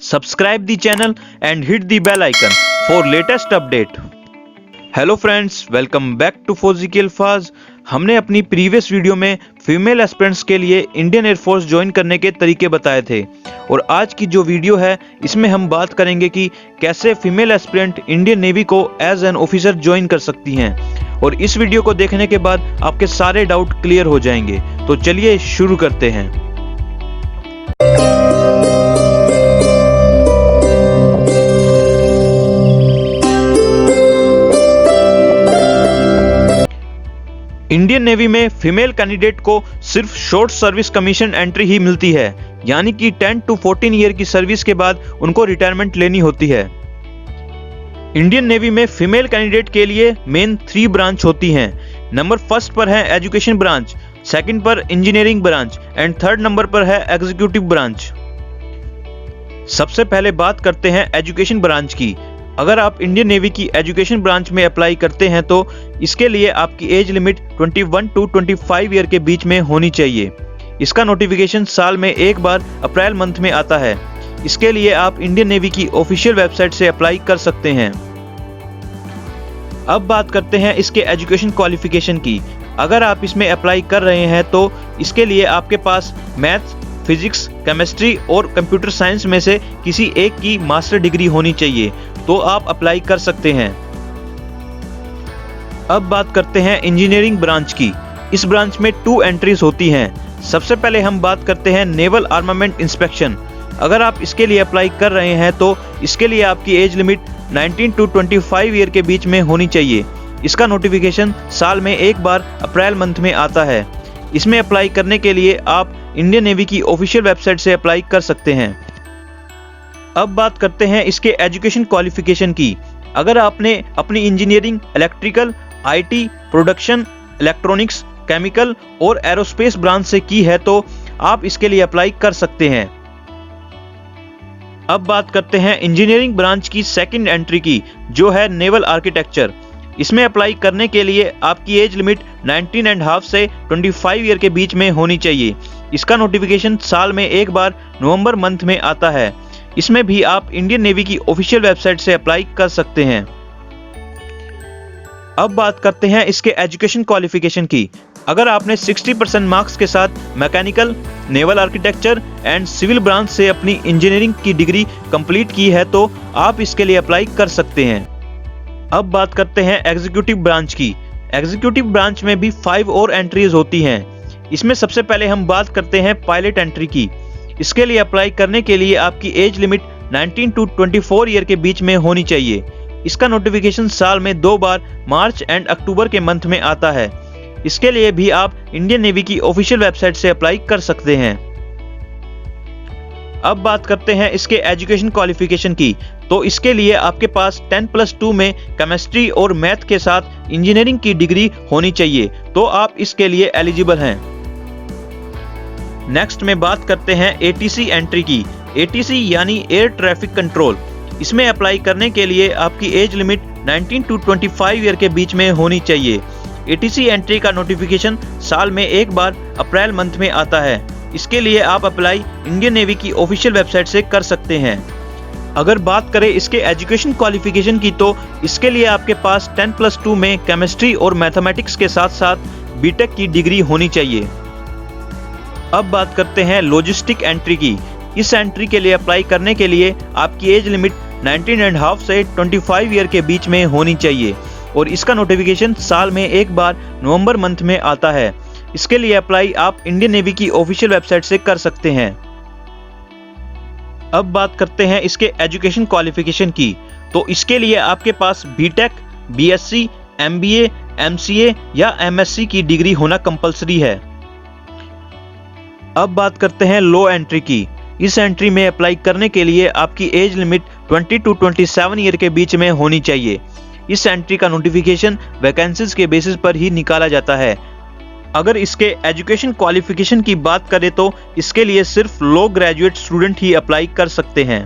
subscribe the channel and hit the bell icon for latest update. Hello friends, welcome back to फोर्जिकी अल्फाज। हमने अपनी previous video में female aspirants के लिए इंडियन एयरफोर्स ज्वाइन करने के तरीके बताए थे और आज की जो वीडियो है इसमें हम बात करेंगे कि कैसे फीमेल एस्पिरेंट इंडियन नेवी को एज एन ऑफिसर ज्वाइन कर सकती हैं। और इस वीडियो को देखने के बाद आपके सारे डाउट क्लियर हो जाएंगे। तो चलिए शुरू करते हैं। इंडियन नेवी में फीमेल कैंडिडेट को सिर्फ शॉर्ट सर्विस कमीशन एंट्री ही मिलती है, यानी कि 10 to 14 ईयर की सर्विस के बाद उनको रिटायरमेंट लेनी होती है। इंडियन नेवी में फीमेल कैंडिडेट के लिए मेन 3 ब्रांच होती हैं। नंबर फर्स्ट पर है एजुकेशन ब्रांच, सेकंड पर engineering branch and third number पर है एग्जीक्यूटिव ब्रांच। सबसे पहले बात करते हैं एजुकेशन ब्रांच की। अगर आप इंडियन नेवी की एजुकेशन ब्रांच में अप्लाई करते हैं तो इसके लिए आपकी एज लिमिट 21 to 25 ईयर के बीच में होनी चाहिए। इसका नोटिफिकेशन साल में एक बार अप्रैल मंथ में आता है। इसके लिए आप इंडियन नेवी की ऑफिशियल वेबसाइट से अप्लाई कर सकते हैं। अब बात करते हैं इसके एजुकेशन क्वालिफिकेशन की। अगर आप इसमें अप्लाई कर रहे हैं तो इसके लिए आपके पास मैथ्स, फिजिक्स, केमिस्ट्री और कंप्यूटर साइंस में से किसी एक की मास्टर डिग्री होनी चाहिए, तो आप अप्लाई कर सकते हैं। अब बात करते हैं इंजीनियरिंग ब्रांच की। इस ब्रांच में 2 एंट्रीज होती हैं। सबसे पहले हम बात करते हैं नेवल आर्मामेंट इंस्पेक्शन। अगर आप इसके लिए अप्लाई कर रहे हैं तो इसके लिए आपकी एज लिमिट 19 to 25 ईयर के बीच में होनी चाहिए। इसका नोटिफिकेशन साल में एक बार अप्रैल मंथ में आता है। इसमें अप्लाई करने के लिए आप इंडियन नेवी की ऑफिशियल वेबसाइट से अप्लाई कर सकते हैं। अब बात करते हैं इसके एजुकेशन क्वालिफिकेशन की। अगर आपने अपनी engineering electrical, IT, production, electronics, chemical और एरोस्पेस ब्रांच से की है तो आप इसके लिए अप्लाई कर सकते हैं। अब बात करते हैं इंजीनियरिंग ब्रांच की सेकंड एंट्री की, जो है नेवल आर्किटेक्चर। इसमें अप्लाई करने के लिए आपकी एज लिमिट 19.5 से 25 ईयर के बीच में होनी चाहिए। इसका नोटिफिकेशन साल में एक बार नवंबर मंथ में आता है। इसमें भी आप इंडियन नेवी की ऑफिशियल वेबसाइट से अप्लाई कर सकते हैं। अब बात करते हैं इसके एजुकेशन क्वालिफिकेशन की। अगर आपने 60% मार्क्स के साथ mechanical, naval architecture and civil branch से अपनी इंजीनियरिंग की डिग्री कंप्लीट की है तो आप इसके लिए अप्लाई कर सकते हैं। अब बात करते हैं एग्जीक्यूटिव ब्रांच की। एग्जीक्यूटिव ब्रांच में भी 5 और एंट्रीज होती हैं। इसमें सबसे पहले हम बात करते हैं पायलट एंट्री की। इसके लिए अप्लाई करने के लिए आपकी एज लिमिट 19 to 24 ईयर के बीच में होनी चाहिए। इसका नोटिफिकेशन साल में 2 बार मार्च एंड अक्टूबर के मंथ में आता है। इसके लिए भी आप इंडियन नेवी की ऑफिशियल वेबसाइट से अप्लाई कर सकते हैं। अब बात करते हैं इसके एजुकेशन क्वालिफिकेशन की। तो इसके लिए आपके पास 10+2 में केमिस्ट्री और मैथ के साथ इंजीनियरिंग की डिग्री होनी चाहिए, तो आप इसके लिए एलिजिबल हैं। नेक्स्ट में बात करते हैं एटीसी एंट्री की। एटीसी यानी एयर ट्रैफिक कंट्रोल। इसमें अप्लाई करने के लिए आपकी एज लिमिट 19 to 25 ईयर के बीच में होनी चाहिए। एटीसी एंट्री का नोटिफिकेशन साल में एक बार अप्रैल मंथ में आता है। इसके लिए आप अप्लाई इंडियन नेवी की ऑफिशियल वेबसाइट से कर सकते हैं। अगर बात करें इसके एजुकेशन क्वालिफिकेशन की तो इसके लिए आपके पास 10+2 में केमिस्ट्री और मैथमेटिक्स के साथ साथ बीटेक की डिग्री होनी चाहिए। अब बात करते हैं लॉजिस्टिक एंट्री की। इस एंट्री के लिए अप्लाई करने के लिए आपकी एज लिमिट 19.5 से 25 ईयर के बीच में होनी चाहिए और इसका नोटिफिकेशन साल में एक बार नवंबर मंथ में आता है। इसके लिए अप्लाई आप इंडियन नेवी की ऑफिशियल वेबसाइट से कर सकते हैं। अब बात करते हैं इसके एजुकेशन क्वालिफिकेशन की। तो इसके लिए आपके पास बीटेक, बीएससी, एमबीए, एमसीए या एमएससी की डिग्री होना कंपलसरी है। अब बात करते हैं लो एंट्री की। इस एंट्री में अप्लाई करने के लिए आपकी एज लिमिट 20 to 27 ईयर के बीच में होनी चाहिए। इस एंट्री का नोटिफिकेशन वैकेंसीज के बेसिस पर ही निकाला जाता है। अगर इसके एजुकेशन क्वालिफिकेशन की बात करें तो इसके लिए सिर्फ लो ग्रेजुएट स्टूडेंट ही अप्लाई कर सकते हैं।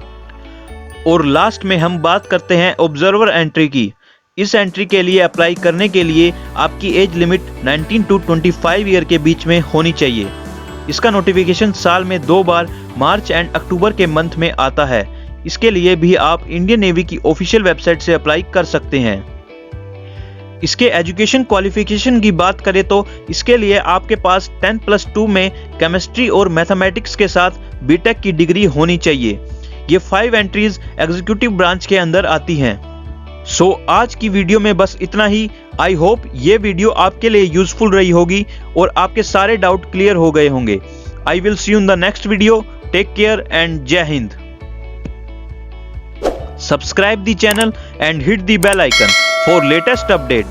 और लास्ट में हम बात करते हैं ऑब्जर्वर एंट्री की। इस एंट्री के लिए अप्लाई करने के लिए आपकी एज लिमिट 19 to 25 ईयर के बीच में होनी चाहिए। इसका नोटिफिकेशन साल में 2 बार मार्च एंड अक्टूबर के मंथ में आता है। इसके लिए भी आप इंडियन नेवी की ऑफिशियल वेबसाइट से अप्लाई कर सकते हैं। इसके एजुकेशन क्वालिफिकेशन की बात करें तो इसके लिए आपके पास 10+2 में केमिस्ट्री और मैथमेटिक्स के साथ बीटेक की डिग्री होनी चाहिए। ये 5 एंट्रीज एग्जीक्यूटिव ब्रांच के अंदर आती हैं। सो आज की वीडियो में बस इतना ही। आई होप ये वीडियो आपके लिए यूजफुल रही होगी और आपके सारे डाउट क्लियर हो गए होंगे। I will see you in the next video. Take care and जय Hind. Subscribe the channel and hit the bell icon for latest update.